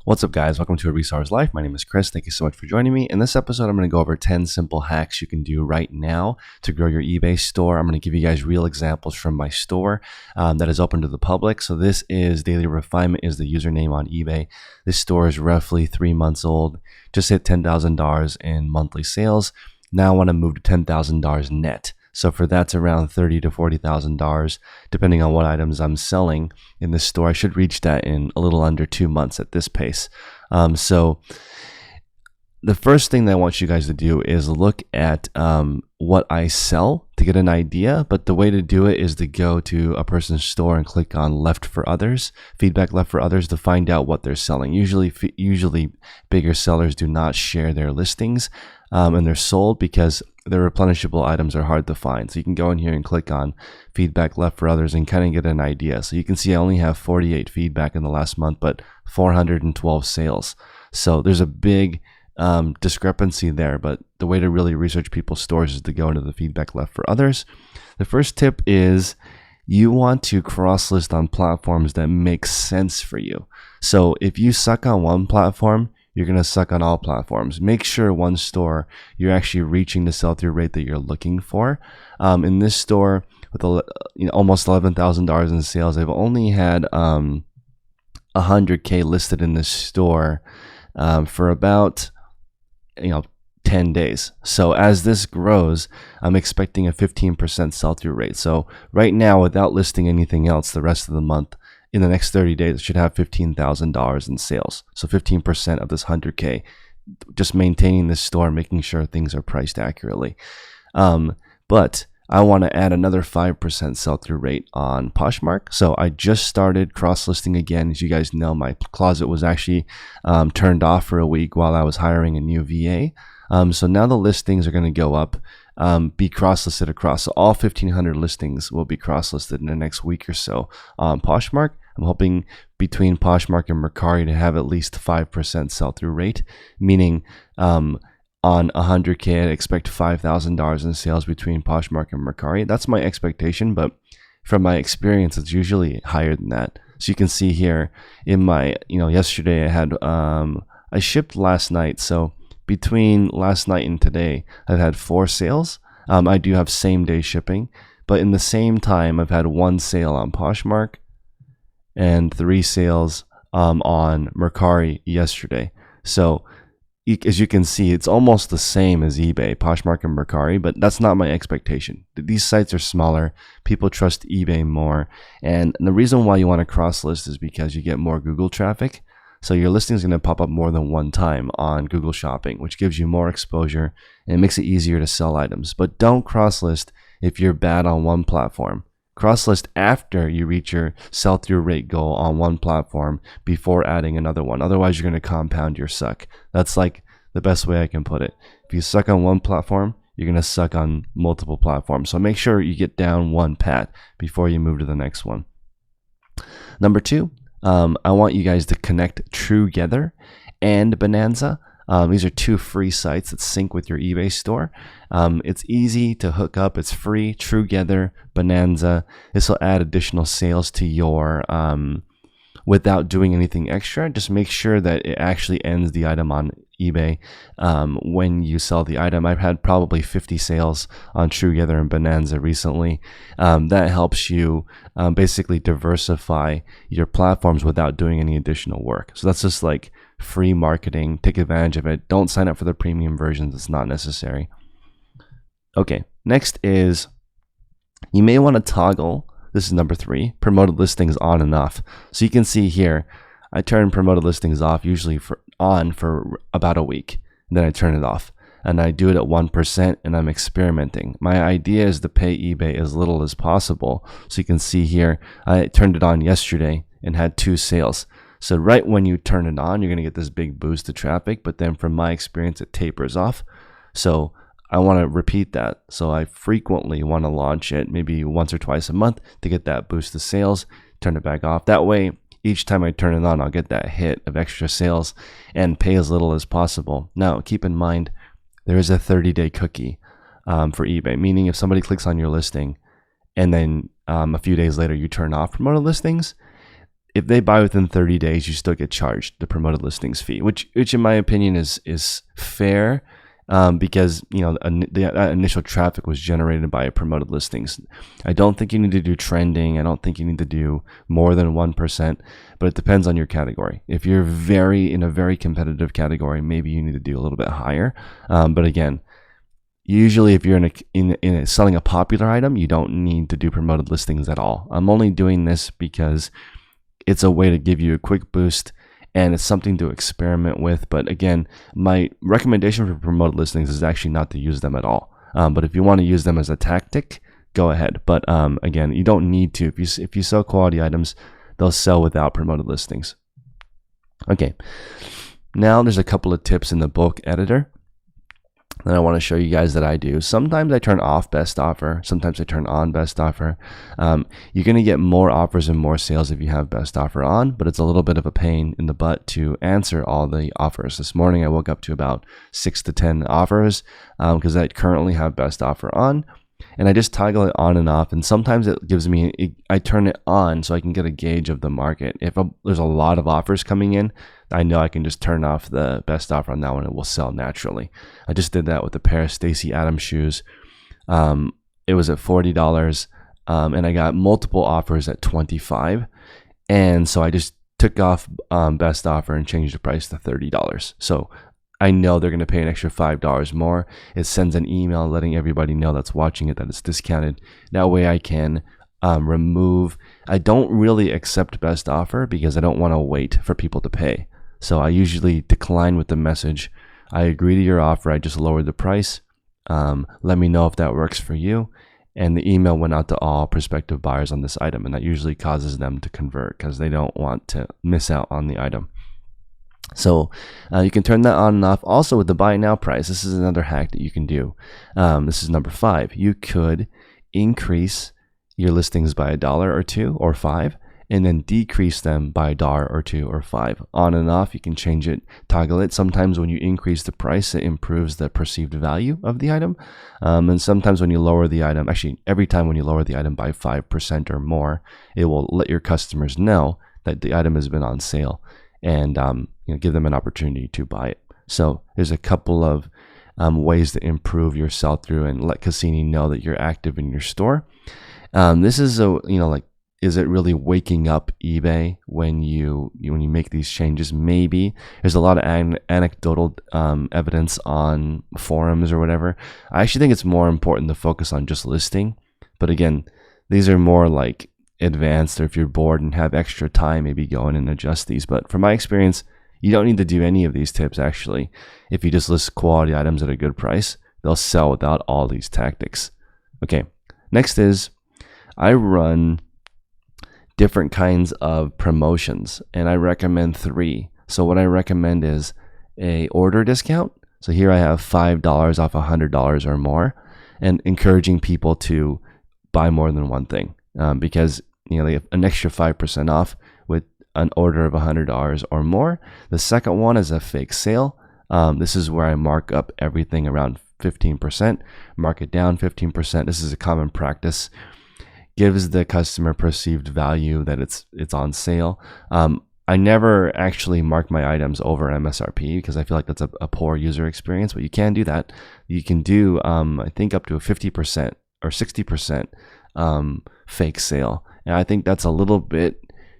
What's up, guys? Welcome to A Reseller's Life. My name is Chris. Thank you so much for joining me. In this episode, I'm going to go over 10 simple hacks you can do right now to grow your eBay store. I'm going to give you guys real examples from my store that is open to the public. So this is Daily Refinement is the username on eBay. This store is roughly 3 months old. Just hit $10,000 in monthly sales. Now I want to move to $10,000 net. So for that's around $30,000 to $40,000, depending on what items I'm selling in this store. I should reach that in a little under 2 months at this pace. So the first thing that I want you guys to do is look at what I sell to get an idea. But the way to do it is to go to a person's store and click on left for others, feedback left for others, to find out what they're selling. Usually bigger sellers do not share their listings and they're sold because the replenishable items are hard to find. So you can go in here and click on feedback left for others and kind of get an idea. So you can see I only have 48 feedback in the last month, but 412 sales. So there's a big discrepancy there, but the way to really research people's stores is to go into the feedback left for others. The first tip is you want to cross list on platforms that make sense for you. So if you suck on one platform, you're going to suck on all platforms. Make sure one store you're actually reaching the sell-through rate that you're looking for. In this store with almost $11,000 in sales, they've only had 100K listed in this store for about 10 days. So as this grows, I'm expecting a 15% sell-through rate. So right now, without listing anything else the rest of the month, in the next 30 days, it should have $15,000 in sales. So 15% of this 100K, just maintaining this store, making sure things are priced accurately. But I want to add another 5% sell-through rate on Poshmark. So I just started cross-listing again. As you guys know, my closet was actually turned off for a week while I was hiring a new VA. So now the listings are going to go up, be cross-listed across. So all 1,500 listings will be cross-listed in the next week or so on Poshmark. I'm hoping between Poshmark and Mercari to have at least 5% sell-through rate, meaning on 100K, I'd expect $5,000 in sales between Poshmark and Mercari. That's my expectation, but from my experience, it's usually higher than that. So you can see here in my, yesterday I had, I shipped last night. So between last night and today, I've had 4 sales. I do have same day shipping, but in the same time, I've had 1 sale on Poshmark and 3 sales on Mercari yesterday. So as you can see, it's almost the same as eBay, Poshmark and Mercari, but that's not my expectation. These sites are smaller. People trust eBay more. And the reason why you want to cross-list is because you get more Google traffic. So your listing is going to pop up more than one time on Google Shopping, which gives you more exposure and it makes it easier to sell items. But don't cross-list if you're bad on one platform. Cross-list after you reach your sell-through rate goal on one platform before adding another one. Otherwise, you're going to compound your suck. That's like the best way I can put it. If you suck on one platform, you're going to suck on multiple platforms. So make sure you get down one pat before you move to the next one. Number 2, I want you guys to connect Trugether and Bonanza. These are 2 free sites that sync with your eBay store. It's easy to hook up. It's free. Trugether, Bonanza. This will add additional sales to your without doing anything extra. Just make sure that it actually ends the item on eBay when you sell the item. I've had probably 50 sales on Trugether and Bonanza recently. That helps you basically diversify your platforms without doing any additional work. So that's just like free marketing. Take advantage of it. Don't sign up for the premium versions. It's not necessary. Okay, next is you may want to toggle, this is number 3, promoted listings on and off. So you can see here, I turn promoted listings off usually on for about a week, and then I turn it off. And I do it at 1% and I'm experimenting. My idea is to pay eBay as little as possible. So you can see here, I turned it on yesterday and had 2 sales. So right when you turn it on, you're going to get this big boost to traffic, but then from my experience, it tapers off. So I want to repeat that. So I frequently want to launch it maybe once or twice a month to get that boost to sales, turn it back off. That way, each time I turn it on, I'll get that hit of extra sales and pay as little as possible. Now, keep in mind, there is a 30-day cookie for eBay, meaning if somebody clicks on your listing and then a few days later you turn off promoted listings, if they buy within 30 days, you still get charged the promoted listings fee, which in my opinion is fair, because the initial traffic was generated by promoted listings. I don't think you need to do trending. I don't think you need to do more than 1%, but it depends on your category. If you're in a very competitive category, maybe you need to do a little bit higher. But again, usually if you're selling a popular item, you don't need to do promoted listings at all. I'm only doing this because it's a way to give you a quick boost, and it's something to experiment with. But again, my recommendation for promoted listings is actually not to use them at all. But if you want to use them as a tactic, go ahead. But again, you don't need to. If you sell quality items, they'll sell without promoted listings. Okay, now there's a couple of tips in the bulk editor that I want to show you guys that I do. Sometimes I turn off best offer. Sometimes I turn on best offer. You're going to get more offers and more sales if you have best offer on, but it's a little bit of a pain in the butt to answer all the offers. This morning I woke up to about 6 to 10 offers because I currently have best offer on, and I just toggle it on and off. And sometimes it gives me, I turn it on so I can get a gauge of the market. If there's a lot of offers coming in, I know I can just turn off the best offer on that one and it will sell naturally. I just did that with a pair of Stacy Adams shoes. It was at $40, and I got multiple offers at $25. And so I just took off best offer and changed the price to $30. So I know they're going to pay an extra $5 more. It sends an email letting everybody know that's watching it that it's discounted. That way I can remove. I don't really accept best offer because I don't want to wait for people to pay. So I usually decline with the message, I agree to your offer, I just lowered the price. Let me know if that works for you. And the email went out to all prospective buyers on this item, and that usually causes them to convert because they don't want to miss out on the item. So you can turn that on and off. Also with the buy now price, this is another hack that you can do. This is number 5. You could increase your listings by $1 or $2 or $5, and then decrease them by $1 or $2 or $5. On and off, you can change it, toggle it. Sometimes when you increase the price, it improves the perceived value of the item. And sometimes when you lower the item, actually every time when you lower the item by 5% or more, it will let your customers know that the item has been on sale, and give them an opportunity to buy it. So there's a couple of ways to improve your sell-through and let Cassini know that you're active in your store. This is is it really waking up eBay when you make these changes? Maybe. There's a lot of anecdotal evidence on forums or whatever. I actually think it's more important to focus on just listing. But again, these are more like advanced, or if you're bored and have extra time, maybe go in and adjust these. But from my experience, you don't need to do any of these tips actually. If you just list quality items at a good price, they'll sell without all these tactics. Okay, next is I run different kinds of promotions, and I recommend 3. So what I recommend is a order discount. So here I have $5 off $100 or more, and encouraging people to buy more than one thing, because they have an extra 5% off with an order of $100 or more. The second one is a fake sale. This is where I mark up everything around 15%, mark it down 15%. This is a common practice. Gives the customer perceived value that it's on sale. I never actually mark my items over MSRP because I feel like that's a poor user experience, but you can do that. You can do, I think, up to a 50% or 60% fake sale. And I think that's a little bit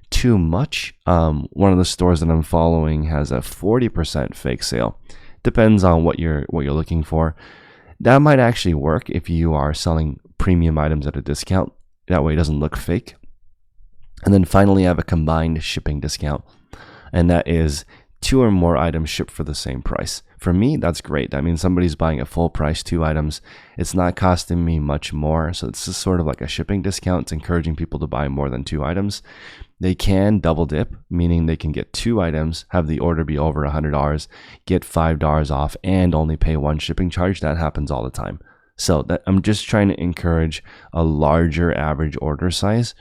too much. One of the stores that I'm following has a 40% fake sale. Depends on what you're looking for. That might actually work if you are selling premium items at a discount. That way it doesn't look fake. And then finally I have a combined shipping discount, and that is 2 or more items shipped for the same price. For me, that's great. I mean, somebody's buying a full price 2 items. It's not costing me much more. So it's just sort of like a shipping discount. It's encouraging people to buy more than 2 items. They can double dip, meaning they can get 2 items, have the order be over $100, get $5 off, and only pay 1 shipping charge. That happens all the time. So I'm just trying to encourage a larger average order size.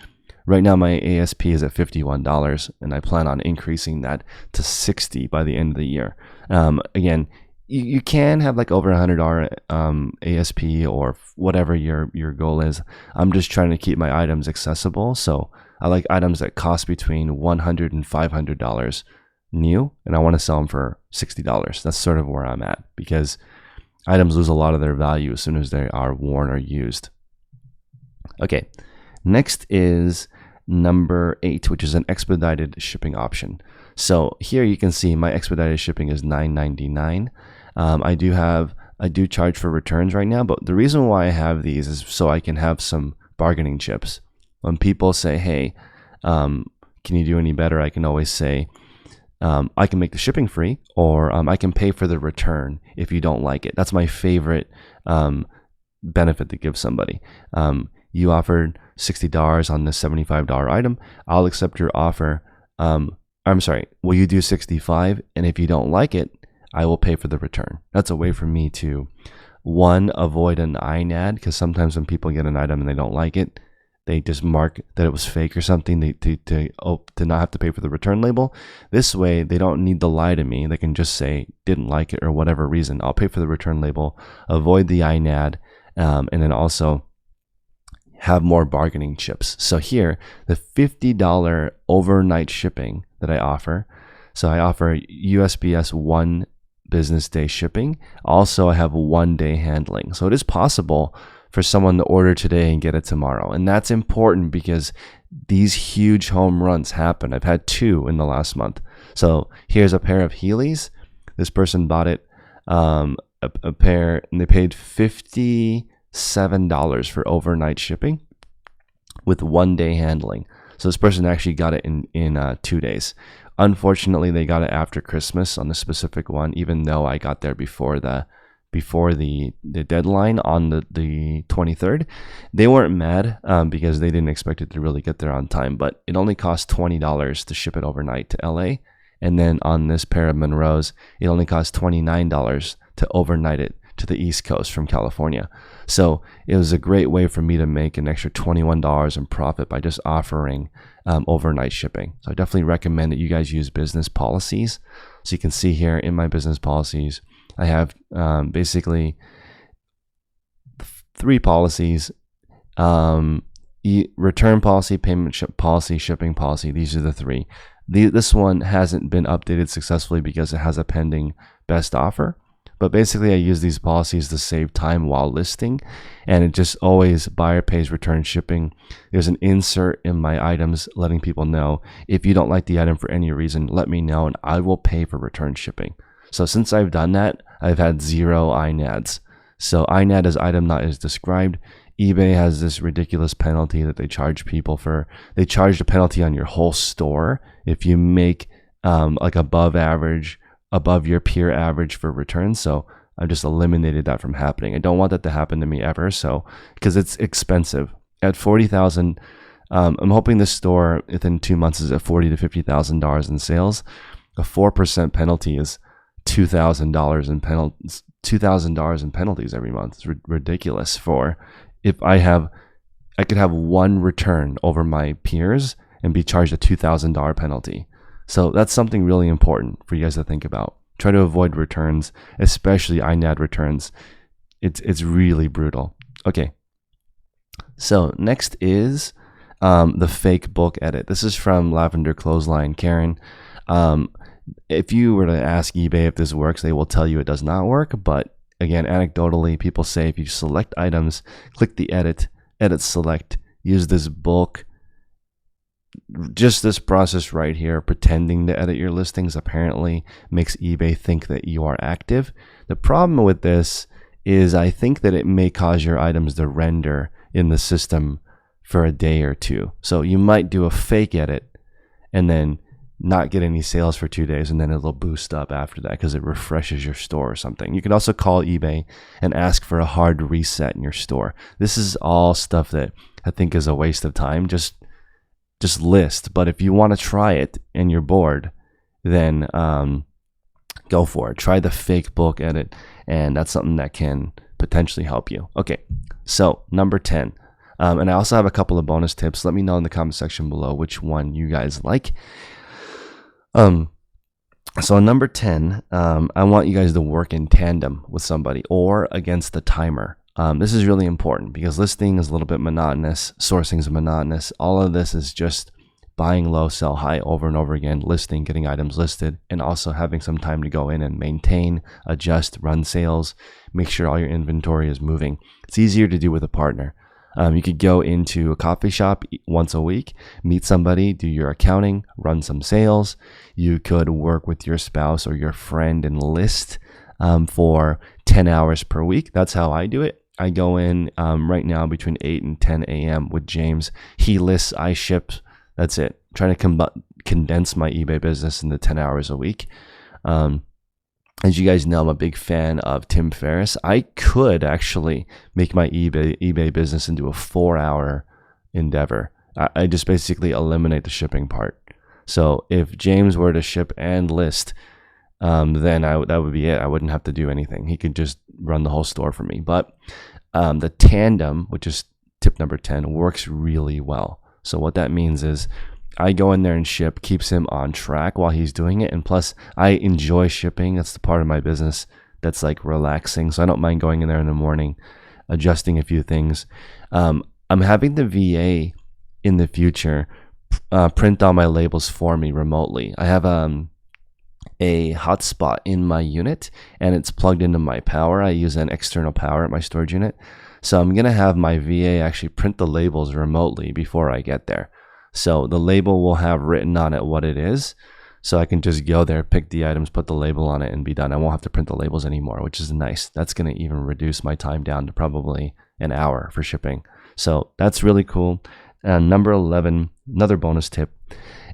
Right now my ASP is at $51, and I plan on increasing that to $60 by the end of the year. Again, you can have like over $100 ASP or whatever your goal is. I'm just trying to keep my items accessible, so I like items that cost between $100 and $500 new, and I want to sell them for $60. That's sort of where I'm at, because items lose a lot of their value as soon as they are worn or used. Okay, next is number 8, which is an expedited shipping option. So here you can see my expedited shipping is $9.99. I do charge for returns right now, but the reason why I have these is so I can have some bargaining chips. When people say, hey, can you do any better? I can always say, I can make the shipping free, or I can pay for the return if you don't like it. That's my favorite benefit to give somebody. You offered $60 on this $75 item. I'll accept your offer. I'm sorry, will you do $65? And if you don't like it, I will pay for the return. That's a way for me to, one, avoid an INAD, because sometimes when people get an item and they don't like it, they just mark that it was fake or something to not have to pay for the return label. This way, they don't need to lie to me. They can just say, didn't like it or whatever reason. I'll pay for the return label, avoid the INAD, and then also have more bargaining chips. So here, the $50 overnight shipping that I offer. So I offer USPS 1 business day shipping. Also, I have 1 day handling. So it is possible for someone to order today and get it tomorrow. And that's important because these huge home runs happen. I've had 2 in the last month. So here's a pair of Heelys. This person bought it, a pair, and they paid $57 for overnight shipping with 1 day handling. So this person actually got it in 2 days. Unfortunately, they got it after Christmas on the specific one, even though I got there before the deadline on the 23rd. They weren't mad because they didn't expect it to really get there on time, but it only cost $20 to ship it overnight to LA. And then on this pair of Monroes, it only cost $29 to overnight it to the East Coast from California. So it was a great way for me to make an extra $21 in profit by just offering overnight shipping. So I definitely recommend that you guys use business policies. So you can see here in my business policies, I have basically 3 policies: return policy, payment policy, shipping policy. These are the 3. This one hasn't been updated successfully because it has a pending best offer. But basically, I use these policies to save time while listing, and it just always buyer pays return shipping. There's an insert in my items letting people know, if you don't like the item for any reason, let me know and I will pay for return shipping. So since I've done that, I've had 0 INADs. So INAD is item not as described. eBay has this ridiculous penalty that they charge people for. They charge a penalty on your whole store if you make like above your peer average for returns. So I've just eliminated that from happening. I don't want that to happen to me ever. So because it's expensive at $40,000, I'm hoping the store within 2 months is at $40,000 to $50,000 in sales. A 4% penalty is $2,000 in penalties. $2,000 in penalties every month. It's ridiculous. For if I could have 1 return over my peers and be charged a $2,000 penalty. So that's something really important for you guys to think about. Try to avoid returns, especially INAD returns. It's really brutal. Okay. So next is the fake book edit. This is from Lavender Clothesline, Karen. If you were to ask eBay if this works, they will tell you it does not work. But again, anecdotally, people say if you select items, click the edit select, use this bulk, just this process right here, pretending to edit your listings, apparently makes eBay think that you are active. The problem with this is I think that it may cause your items to render in the system for a day or 2. So you might do a fake edit and then not get any sales for 2 days, and then it'll boost up after that because it refreshes your store or something. You can also call eBay and ask for a hard reset in your store. This is all stuff that I think is a waste of time. Just list. But if you want to try it and you're bored, then go for it. Try the fake bulk edit, and that's something that can potentially help you. Okay, so number 10. And I also have a couple of bonus tips. Let me know in the comment section below which one you guys like. So number 10, I want you guys to work in tandem with somebody or against the timer. This is really important because listing is a little bit monotonous, sourcing is monotonous. All of this is just buying low, sell high over and over again, listing, getting items listed, and also having some time to go in and maintain, adjust, run sales, make sure all your inventory is moving. It's easier to do with a partner. You could go into a coffee shop once a week, meet somebody, do your accounting, run some sales. You could work with your spouse or your friend and list for 10 hours per week. That's how I do it. I go in right now between 8 and 10 a.m. with James. He lists, I ship. That's it. I'm trying to condense my eBay business into 10 hours a week. As you guys know, I'm a big fan of Tim Ferriss. I could actually make my eBay business into a 4-hour endeavor. I just basically eliminate the shipping part. So if James were to ship and list, then that would be it. I wouldn't have to do anything. He could just run the whole store for me. But the tandem, which is tip number 10, works really well. So what that means is I go in there and ship, keeps him on track while he's doing it. And plus, I enjoy shipping. That's the part of my business that's like relaxing. So I don't mind going in there in the morning, adjusting a few things. I'm having the VA in the future print all my labels for me remotely. I have a hotspot in my unit and it's plugged into my power. I use an external power at my storage unit. So I'm going to have my VA actually print the labels remotely before I get there. So the label will have written on it what it is. So I can just go there, pick the items, put the label on it and be done. I won't have to print the labels anymore, which is nice. That's going to even reduce my time down to probably an hour for shipping. So that's really cool. And number 11, another bonus tip.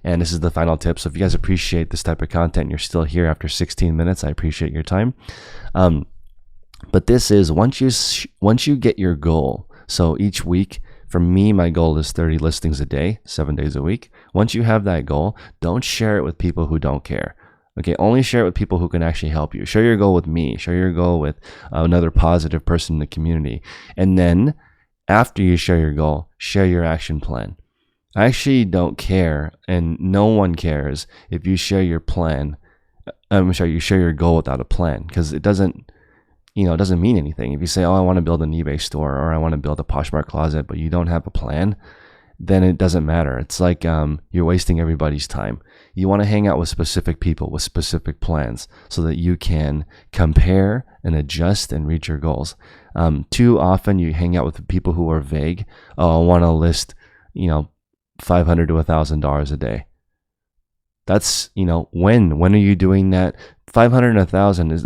And this is the final tip. So if you guys appreciate this type of content, and you're still here after 16 minutes, I appreciate your time. But this is once you get your goal. So each week, for me, my goal is 30 listings a day, 7 days a week. Once you have that goal, don't share it with people who don't care. Okay, only share it with people who can actually help you. Share your goal with me. Share your goal with another positive person in the community. And then after you share your goal, share your action plan. I actually don't care, and no one cares if you share your plan. You share your goal without a plan, because it doesn't mean anything. If you say, oh, I want to build an eBay store or I want to build a Poshmark closet, but you don't have a plan, then it doesn't matter. It's like you're wasting everybody's time. You want to hang out with specific people with specific plans so that you can compare and adjust and reach your goals. Too often you hang out with people who are vague. Oh, I want to list, $500 to $1,000 a day. That's, when are you doing that? 500 and 1,000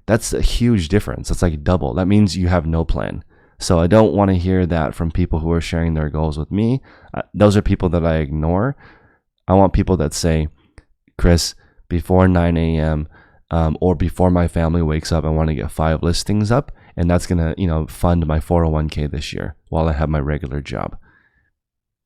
that's a huge difference. That's like double. That means you have no plan. So I don't want to hear that from people who are sharing their goals with me. Those are people that I ignore. I want people that say, Chris, before 9 a.m. Or before my family wakes up, I want to get 5 listings up, and that's going to, fund my 401k this year while I have my regular job.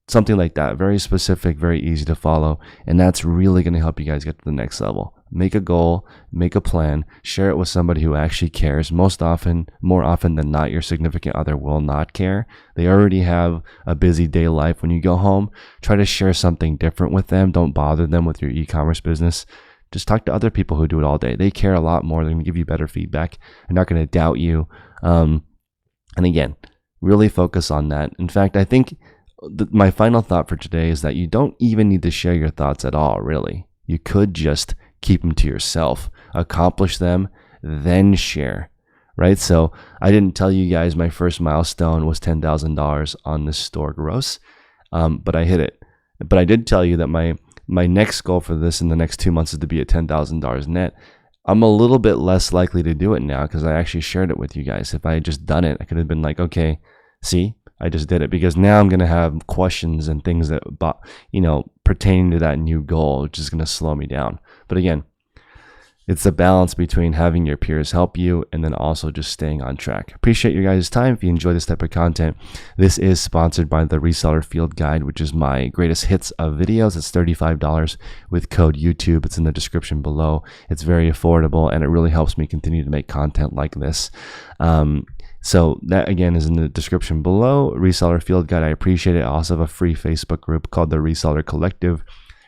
Something like that. Very specific, very easy to follow, and that's really going to help you guys get to the next level. Make a goal, make a plan, share it with somebody who actually cares. More often than not, your significant other will not care. They already have a busy day life. When you go home, try to share something different with them. Don't bother them with your e-commerce business. Just talk to other people who do it all day. They care a lot more. They're going to give you better feedback. They're not going to doubt you. And again, really focus on that. In fact, I think my final thought for today is that you don't even need to share your thoughts at all, really. You could just keep them to yourself, accomplish them, then share, right? So I didn't tell you guys my first milestone was $10,000 on this store gross, but I hit it. But I did tell you that my next goal for this in the next 2 months is to be at $10,000 net. I'm a little bit less likely to do it now because I actually shared it with you guys. If I had just done it, I could have been like, okay, see, I just did it, because now I'm going to have questions and things that, pertaining to that new goal, which is going to slow me down. But again, it's a balance between having your peers help you and then also just staying on track. Appreciate your guys' time. If you enjoy this type of content, this is sponsored by the Reseller Field Guide, which is my greatest hits of videos. It's $35 with code YouTube. It's in the description below. It's very affordable, and it really helps me continue to make content like this. So that, again, is in the description below. Reseller Field Guide, I appreciate it. I also have a free Facebook group called the Reseller Collective.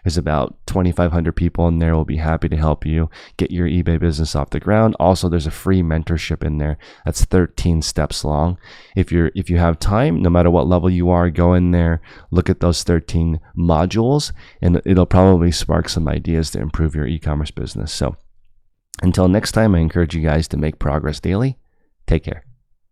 There's about 2,500 people in there. We'll be happy to help you get your eBay business off the ground. Also, there's a free mentorship in there that's 13 steps long. If you have time, no matter what level you are, go in there, look at those 13 modules, and it'll probably spark some ideas to improve your e-commerce business. So until next time, I encourage you guys to make progress daily. Take care.